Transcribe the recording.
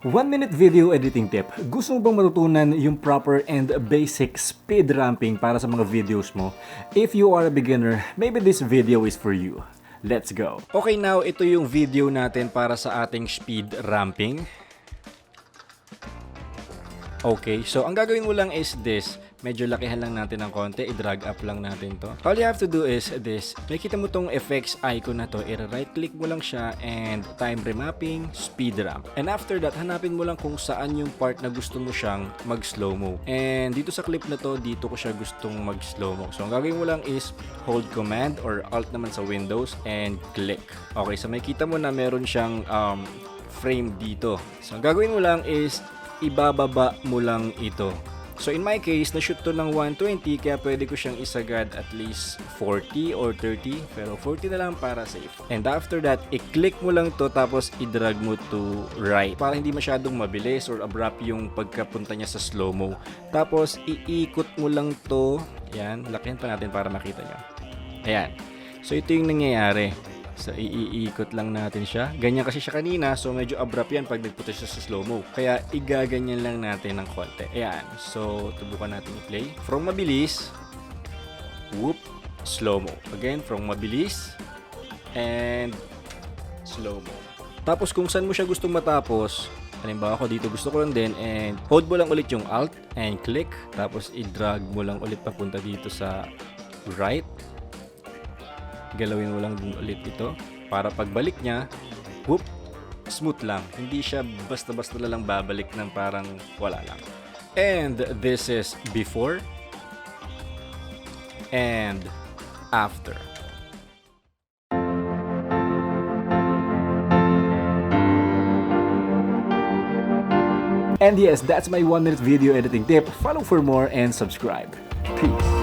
1-minute video editing tip. Gusto mo bang matutunan yung proper and basic speed ramping para sa mga videos mo? If you are a beginner, maybe this video is for you. Let's go! Okay, now ito yung video natin para sa ating speed ramping. Okay, so ang gagawin mo lang is this. Medyo lakihan lang natin ng konti, i-drag up lang natin to. All you have to do is this. Makikita mo tong effects icon na to, i-right click mo lang siya and time remapping, speed ramp. And after that, hanapin mo lang kung saan yung part na gusto mo siyang mag-slow mo. And dito sa clip na to, dito ko siya gustong mag-slow mo. So ang gagawin mo lang is hold command or alt naman sa Windows and click. Okay, so makikita mo na meron siyang frame dito. So ang gagawin mo lang is ibababa mo lang ito. So in my case, na-shoot to ng 120 kaya pwede ko siyang isagad at least 40 or 30 pero 40 na lang para safe. And after that, i-click mo lang to tapos i-drag mo to right para hindi masyadong mabilis or abrupt yung pagkapunta niya sa slow-mo. Tapos iikot mo lang to. Yan, lakihan pa natin para makita nyo. Ayan. So ito yung nangyayari. So, iikot lang natin siya. Ganyan kasi siya kanina. So, medyo abrupt yan pag nagpunta siya sa slow-mo. Kaya, igaganyan lang natin ng konti. Ayan. So, tubukan natin i-play. From mabilis, whoop, slow-mo. Again, from mabilis, and slow-mo. Tapos, kung saan mo siya gustong matapos, halimbawa ako dito gusto ko lang din, and hold mo lang ulit yung alt, and click. Tapos, i-drag mo lang ulit papunta dito sa right. Galawin mo lang din ulit ito para pagbalik niya, whoop, smooth lang. Hindi siya basta-basta na lang babalik ng parang wala lang. And this is before and after. And yes, that's my 1-minute video editing tip. Follow for more and subscribe. Peace.